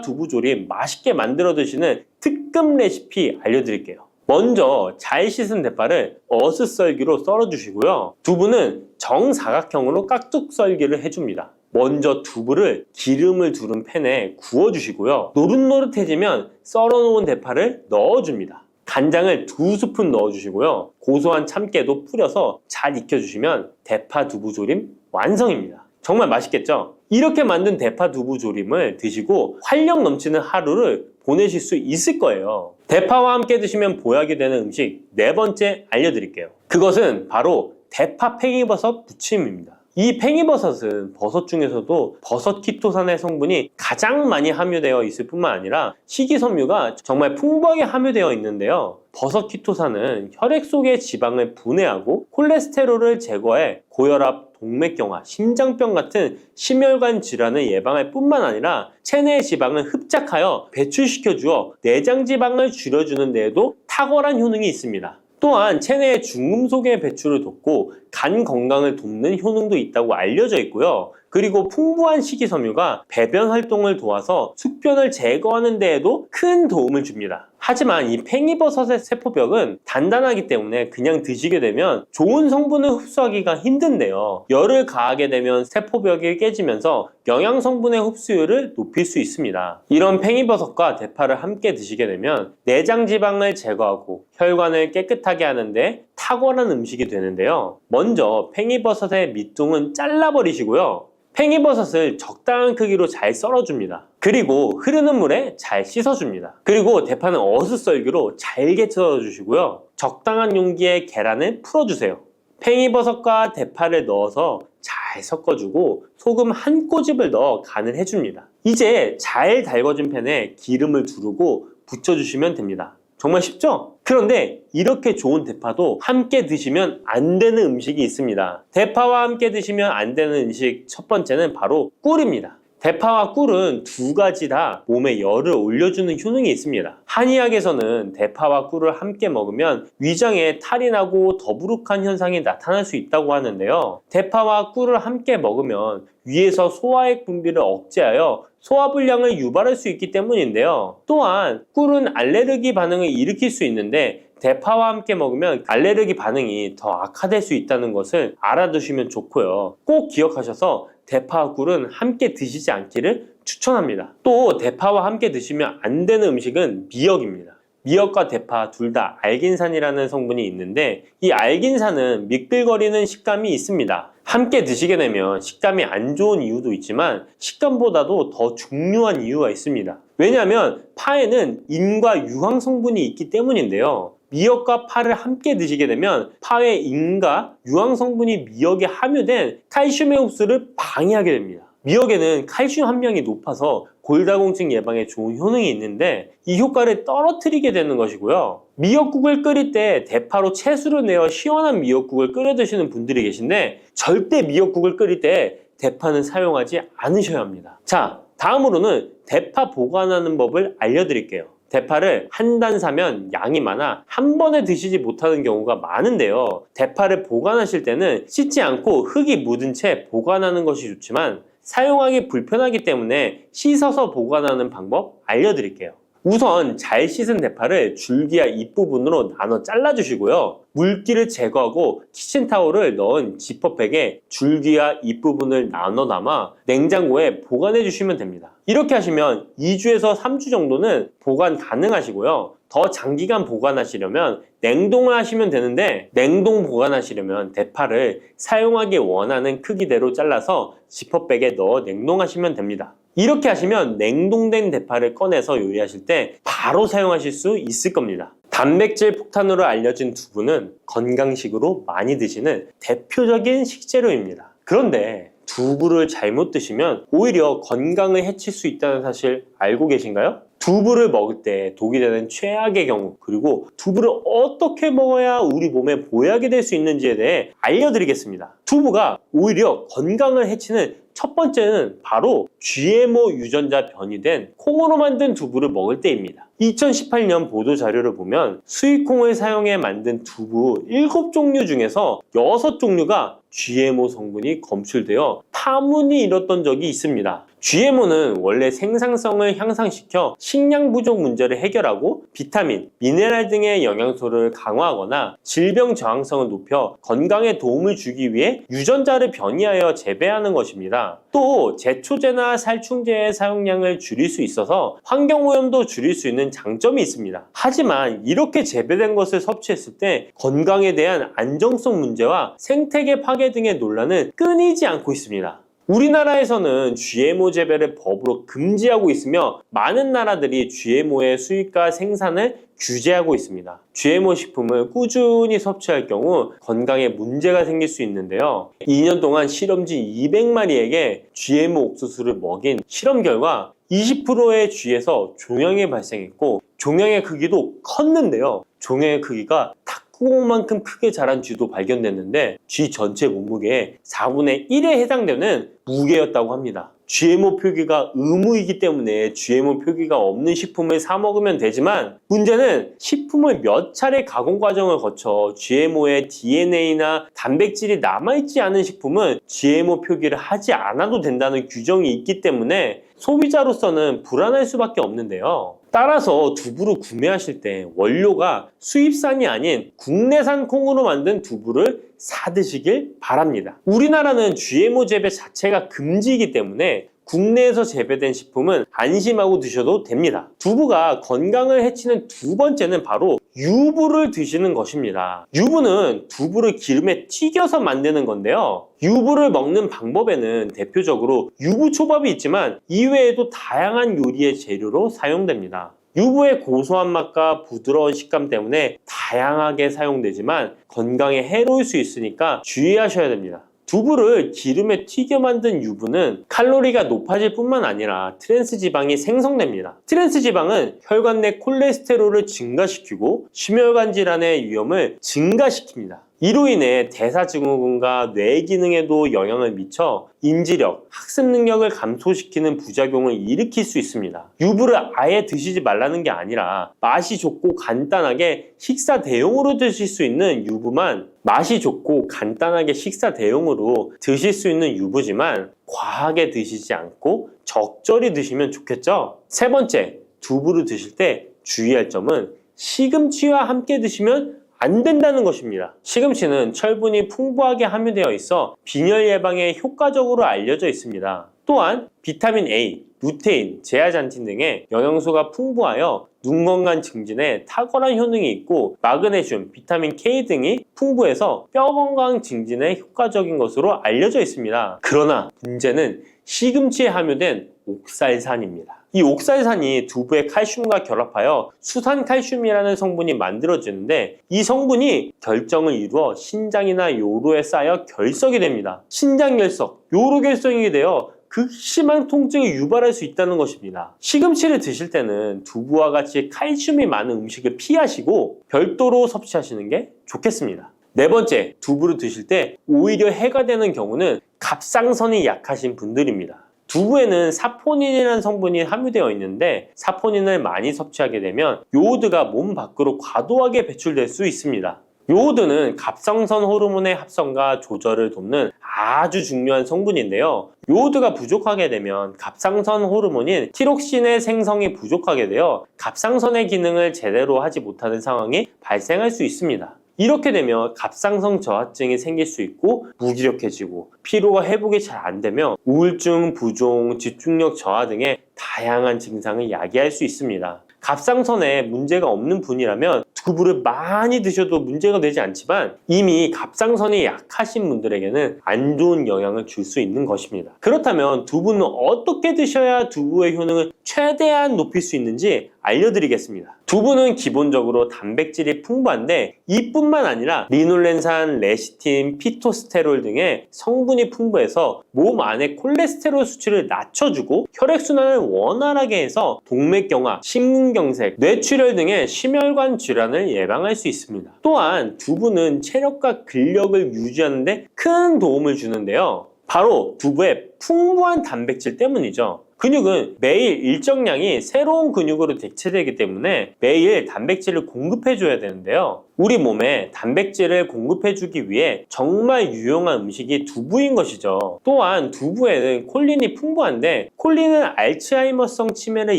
두부조림 맛있게 만들어 드시는 특급 레시피 알려드릴게요. 먼저 잘 씻은 대파를 어슷썰기로 썰어 주시고요. 두부는 정사각형으로 깍둑 썰기를 해줍니다. 먼저 두부를 기름을 두른 팬에 구워주시고요. 노릇노릇해지면 썰어놓은 대파를 넣어줍니다. 간장을 2스푼 넣어주시고요. 고소한 참깨도 뿌려서 잘 익혀주시면 대파 두부조림 완성입니다. 정말 맛있겠죠? 이렇게 만든 대파 두부조림을 드시고 활력 넘치는 하루를 보내실 수 있을 거예요. 대파와 함께 드시면 보약이 되는 음식 네 번째 알려드릴게요. 그것은 바로 대파 팽이버섯 무침입니다. 이 팽이버섯은 버섯 중에서도 버섯 키토산의 성분이 가장 많이 함유되어 있을 뿐만 아니라 식이섬유가 정말 풍부하게 함유되어 있는데요. 버섯 키토산은 혈액 속의 지방을 분해하고 콜레스테롤을 제거해 고혈압, 동맥경화, 심장병 같은 심혈관 질환을 예방할 뿐만 아니라 체내 지방을 흡착하여 배출시켜 주어 내장 지방을 줄여주는 데에도 탁월한 효능이 있습니다. 또한 체내의 중금속의 배출을 돕고 간 건강을 돕는 효능도 있다고 알려져 있고요. 그리고 풍부한 식이섬유가 배변 활동을 도와서 숙변을 제거하는 데에도 큰 도움을 줍니다. 하지만 이 팽이버섯의 세포벽은 단단하기 때문에 그냥 드시게 되면 좋은 성분을 흡수하기가 힘든데요. 열을 가하게 되면 세포벽이 깨지면서 영양 성분의 흡수율을 높일 수 있습니다. 이런 팽이버섯과 대파를 함께 드시게 되면 내장 지방을 제거하고 혈관을 깨끗하게 하는데 탁월한 음식이 되는데요. 먼저 팽이버섯의 밑둥은 잘라버리시고요. 팽이버섯을 적당한 크기로 잘 썰어줍니다. 그리고 흐르는 물에 잘 씻어줍니다. 그리고 대파는 어슷썰기로 잘게 썰어주시고요. 적당한 용기에 계란을 풀어주세요. 팽이버섯과 대파를 넣어서 잘 섞어주고 소금 한 꼬집을 넣어 간을 해줍니다. 이제 잘 달궈진 팬에 기름을 두르고 붙여주시면 됩니다. 정말 쉽죠? 그런데 이렇게 좋은 대파도 함께 드시면 안 되는 음식이 있습니다. 대파와 함께 드시면 안 되는 음식 첫 번째는 바로 꿀입니다. 대파와 꿀은 두 가지 다 몸에 열을 올려주는 효능이 있습니다. 한의학에서는 대파와 꿀을 함께 먹으면 위장에 탈이 나고 더부룩한 현상이 나타날 수 있다고 하는데요. 대파와 꿀을 함께 먹으면 위에서 소화액 분비를 억제하여 소화불량을 유발할 수 있기 때문인데요. 또한 꿀은 알레르기 반응을 일으킬 수 있는데 대파와 함께 먹으면 알레르기 반응이 더 악화될 수 있다는 것을 알아두시면 좋고요. 꼭 기억하셔서 대파와 꿀은 함께 드시지 않기를 추천합니다. 또 대파와 함께 드시면 안 되는 음식은 미역입니다. 미역과 대파 둘 다 알긴산이라는 성분이 있는데 이 알긴산은 미끌거리는 식감이 있습니다. 함께 드시게 되면 식감이 안 좋은 이유도 있지만 식감보다도 더 중요한 이유가 있습니다. 왜냐하면 파에는 인과 유황 성분이 있기 때문인데요. 미역과 파를 함께 드시게 되면 파의 인과 유황 성분이 미역에 함유된 칼슘의 흡수를 방해하게 됩니다. 미역에는 칼슘 함량이 높아서 골다공증 예방에 좋은 효능이 있는데 이 효과를 떨어뜨리게 되는 것이고요. 미역국을 끓일 때 대파로 채수를 내어 시원한 미역국을 끓여 드시는 분들이 계신데 절대 미역국을 끓일 때 대파는 사용하지 않으셔야 합니다. 자, 다음으로는 대파 보관하는 법을 알려드릴게요. 대파를 한 단 사면 양이 많아 한 번에 드시지 못하는 경우가 많은데요. 대파를 보관하실 때는 씻지 않고 흙이 묻은 채 보관하는 것이 좋지만 사용하기 불편하기 때문에 씻어서 보관하는 방법 알려드릴게요. 우선 잘 씻은 대파를 줄기와 잎부분으로 나눠 잘라주시고요. 물기를 제거하고 키친타올을 넣은 지퍼백에 줄기와 잎부분을 나눠 담아 냉장고에 보관해 주시면 됩니다. 이렇게 하시면 2주에서 3주 정도는 보관 가능하시고요. 더 장기간 보관하시려면 냉동을 하시면 되는데, 냉동 보관하시려면 대파를 사용하기 원하는 크기대로 잘라서 지퍼백에 넣어 냉동하시면 됩니다. 이렇게 하시면 냉동된 대파를 꺼내서 요리하실 때 바로 사용하실 수 있을 겁니다. 단백질 폭탄으로 알려진 두부는 건강식으로 많이 드시는 대표적인 식재료입니다. 그런데 두부를 잘못 드시면 오히려 건강을 해칠 수 있다는 사실 알고 계신가요? 두부를 먹을 때 독이 되는 최악의 경우, 그리고 두부를 어떻게 먹어야 우리 몸에 보약이 될 수 있는지에 대해 알려드리겠습니다. 두부가 오히려 건강을 해치는 첫 번째는 바로 GMO 유전자 변이된 콩으로 만든 두부를 먹을 때입니다. 2018년 보도자료를 보면 수입콩을 사용해 만든 두부 7종류 중에서 6종류가 GMO 성분이 검출되어 파문이 일었던 적이 있습니다. GMO는 원래 생산성을 향상시켜 식량 부족 문제를 해결하고 비타민, 미네랄 등의 영양소를 강화하거나 질병 저항성을 높여 건강에 도움을 주기 위해 유전자를 변이하여 재배하는 것입니다. 또 제초제나 살충제의 사용량을 줄일 수 있어서 환경오염도 줄일 수 있는 장점이 있습니다. 하지만 이렇게 재배된 것을 섭취했을 때 건강에 대한 안정성 문제와 생태계 파괴 등의 논란은 끊이지 않고 있습니다. 우리나라에서는 GMO 재배를 법으로 금지하고 있으며 많은 나라들이 GMO의 수입과 생산을 규제하고 있습니다. GMO 식품을 꾸준히 섭취할 경우 건강에 문제가 생길 수 있는데요. 2년 동안 실험지 200마리에게 GMO 옥수수를 먹인 실험 결과 20%의 쥐에서 종양이 발생했고 종양의 크기도 컸는데요. 종양의 크기가 탁구공만큼 크게 자란 쥐도 발견됐는데 쥐 전체 몸무게의 4분의 1에 해당되는 무게였다고 합니다. GMO 표기가 의무이기 때문에 GMO 표기가 없는 식품을 사 먹으면 되지만 문제는 식품을 몇 차례 가공 과정을 거쳐 GMO의 DNA나 단백질이 남아있지 않은 식품은 GMO 표기를 하지 않아도 된다는 규정이 있기 때문에 소비자로서는 불안할 수밖에 없는데요. 따라서 두부를 구매하실 때 원료가 수입산이 아닌 국내산 콩으로 만든 두부를 사 드시길 바랍니다. 우리나라는 GMO 재배 자체가 금지이기 때문에 국내에서 재배된 식품은 안심하고 드셔도 됩니다. 두부가 건강을 해치는 두 번째는 바로 유부를 드시는 것입니다. 유부는 두부를 기름에 튀겨서 만드는 건데요. 유부를 먹는 방법에는 대표적으로 유부초밥이 있지만 이외에도 다양한 요리의 재료로 사용됩니다. 유부의 고소한 맛과 부드러운 식감 때문에 다양하게 사용되지만 건강에 해로울 수 있으니까 주의하셔야 됩니다. 두부를 기름에 튀겨 만든 유부는 칼로리가 높아질 뿐만 아니라 트랜스 지방이 생성됩니다. 트랜스 지방은 혈관 내 콜레스테롤을 증가시키고 심혈관 질환의 위험을 증가시킵니다. 이로 인해 대사증후군과 뇌 기능에도 영향을 미쳐 인지력, 학습 능력을 감소시키는 부작용을 일으킬 수 있습니다. 유부를 아예 드시지 말라는 게 아니라 맛이 좋고 간단하게 식사 대용으로 드실 수 있는 유부만 맛이 좋고 간단하게 식사 대용으로 드실 수 있는 유부지만 과하게 드시지 않고 적절히 드시면 좋겠죠? 세 번째, 두부를 드실 때 주의할 점은 시금치와 함께 드시면 안 된다는 것입니다. 시금치는 철분이 풍부하게 함유되어 있어 빈혈 예방에 효과적으로 알려져 있습니다. 또한 비타민 A, 루테인, 제아잔틴 등의 영양소가 풍부하여 눈 건강 증진에 탁월한 효능이 있고 마그네슘, 비타민 K 등이 풍부해서 뼈 건강 증진에 효과적인 것으로 알려져 있습니다. 그러나 문제는 시금치에 함유된 옥살산입니다. 이 옥살산이 두부의 칼슘과 결합하여 수산칼슘이라는 성분이 만들어지는데 이 성분이 결정을 이루어 신장이나 요로에 쌓여 결석이 됩니다. 신장결석, 요로결석이 되어 극심한 통증을 유발할 수 있다는 것입니다. 시금치를 드실 때는 두부와 같이 칼슘이 많은 음식을 피하시고 별도로 섭취하시는 게 좋겠습니다. 네 번째, 두부를 드실 때 오히려 해가 되는 경우는 갑상선이 약하신 분들입니다. 두부에는 사포닌이라는 성분이 함유되어 있는데 사포닌을 많이 섭취하게 되면 요오드가 몸 밖으로 과도하게 배출될 수 있습니다. 요오드는 갑상선 호르몬의 합성과 조절을 돕는 아주 중요한 성분인데요. 요오드가 부족하게 되면 갑상선 호르몬인 티록신의 생성이 부족하게 되어 갑상선의 기능을 제대로 하지 못하는 상황이 발생할 수 있습니다. 이렇게 되면 갑상선 저하증이 생길 수 있고 무기력해지고 피로가 회복이 잘 안 되며 우울증, 부종, 집중력 저하 등의 다양한 증상을 야기할 수 있습니다. 갑상선에 문제가 없는 분이라면 두부를 많이 드셔도 문제가 되지 않지만 이미 갑상선이 약하신 분들에게는 안 좋은 영향을 줄 수 있는 것입니다. 그렇다면 두부는 어떻게 드셔야 두부의 효능을 최대한 높일 수 있는지 알려드리겠습니다. 두부는 기본적으로 단백질이 풍부한데 이뿐만 아니라 리놀렌산, 레시틴, 피토스테롤 등의 성분이 풍부해서 몸 안의 콜레스테롤 수치를 낮춰주고 혈액순환을 원활하게 해서 동맥경화, 심근경색, 뇌출혈 등의 심혈관 질환을 예방할 수 있습니다. 또한 두부는 체력과 근력을 유지하는 데 큰 도움을 주는데요. 바로 두부의 풍부한 단백질 때문이죠. 근육은 매일 일정량이 새로운 근육으로 대체되기 때문에 매일 단백질을 공급해줘야 되는데요. 우리 몸에 단백질을 공급해주기 위해 정말 유용한 음식이 두부인 것이죠. 또한 두부에는 콜린이 풍부한데 콜린은 알츠하이머성 치매를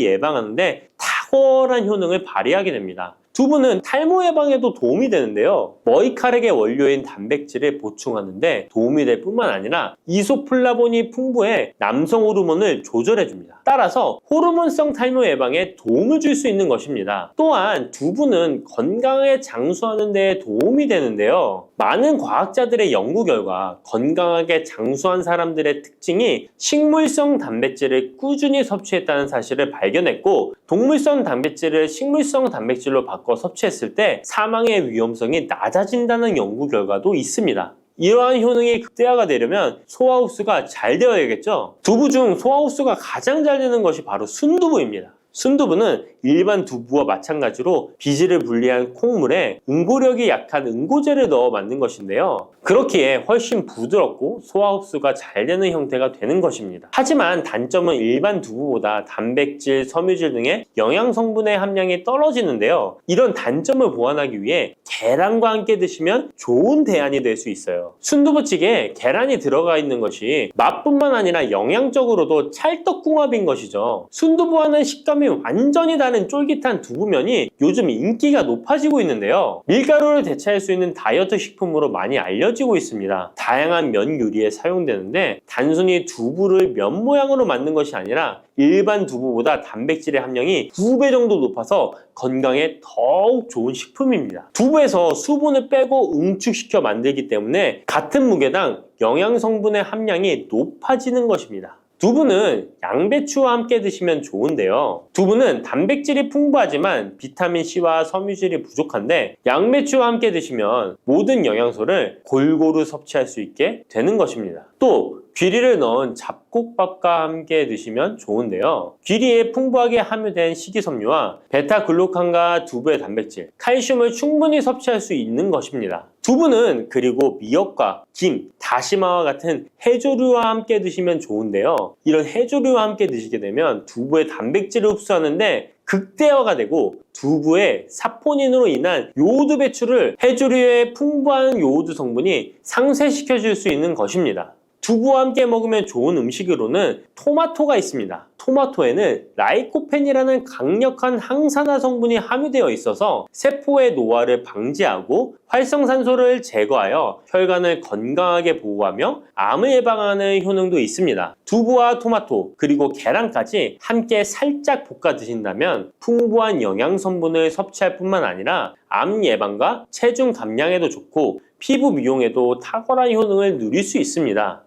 예방하는데 탁월한 효능을 발휘하게 됩니다. 두부는 탈모 예방에도 도움이 되는데요. 머리카락의 원료인 단백질을 보충하는데 도움이 될 뿐만 아니라 이소플라본이 풍부해 남성 호르몬을 조절해줍니다. 따라서 호르몬성 탈모 예방에 도움을 줄 수 있는 것입니다. 또한 두부는 건강하게 장수하는 데 도움이 되는데요. 많은 과학자들의 연구 결과 건강하게 장수한 사람들의 특징이 식물성 단백질을 꾸준히 섭취했다는 사실을 발견했고 동물성 단백질을 식물성 단백질로 바꿔 섭취했을 때 사망의 위험성이 낮아진다는 연구 결과도 있습니다. 이러한 효능이 극대화가 되려면 소화 흡수가 잘 되어야겠죠. 두부 중 소화 흡수가 가장 잘 되는 것이 바로 순두부입니다. 순두부는 일반 두부와 마찬가지로 비질을 분리한 콩물에 응고력이 약한 응고제를 넣어 만든 것인데요. 그렇기에 훨씬 부드럽고 소화 흡수가 잘 되는 형태가 되는 것입니다. 하지만 단점은 일반 두부보다 단백질, 섬유질 등의 영양 성분의 함량이 떨어지는데요. 이런 단점을 보완하기 위해 계란과 함께 드시면 좋은 대안이 될 수 있어요. 순두부찌개에 계란이 들어가 있는 것이 맛뿐만 아니라 영양적으로도 찰떡궁합인 것이죠. 순두부와는 식감이 완전히 다른 쫄깃한 두부면이 요즘 인기가 높아지고 있는데요. 밀가루를 대체할 수 있는 다이어트 식품으로 많이 알려지고 있습니다. 다양한 면 요리에 사용되는데 단순히 두부를 면 모양으로 만든 것이 아니라 일반 두부보다 단백질의 함량이 2배 정도 높아서 건강에 더욱 좋은 식품입니다. 두부에서 수분을 빼고 응축시켜 만들기 때문에 같은 무게당 영양 성분의 함량이 높아지는 것입니다. 두부는 양배추와 함께 드시면 좋은데요. 두부는 단백질이 풍부하지만 비타민C와 섬유질이 부족한데 양배추와 함께 드시면 모든 영양소를 골고루 섭취할 수 있게 되는 것입니다. 또 귀리를 넣은 잡곡밥과 함께 드시면 좋은데요. 귀리에 풍부하게 함유된 식이섬유와 베타글루칸과 두부의 단백질, 칼슘을 충분히 섭취할 수 있는 것입니다. 두부는 그리고 미역과 김, 다시마와 같은 해조류와 함께 드시면 좋은데요. 이런 해조류와 함께 드시게 되면 두부의 단백질을 흡수하는데 극대화가 되고 두부의 사포닌으로 인한 요오드 배출을 해조류의 풍부한 요오드 성분이 상쇄시켜 줄 수 있는 것입니다. 두부와 함께 먹으면 좋은 음식으로는 토마토가 있습니다. 토마토에는 라이코펜이라는 강력한 항산화 성분이 함유되어 있어서 세포의 노화를 방지하고 활성산소를 제거하여 혈관을 건강하게 보호하며 암을 예방하는 효능도 있습니다. 두부와 토마토 그리고 계란까지 함께 살짝 볶아 드신다면 풍부한 영양 성분을 섭취할 뿐만 아니라 암 예방과 체중 감량에도 좋고 피부 미용에도 탁월한 효능을 누릴 수 있습니다.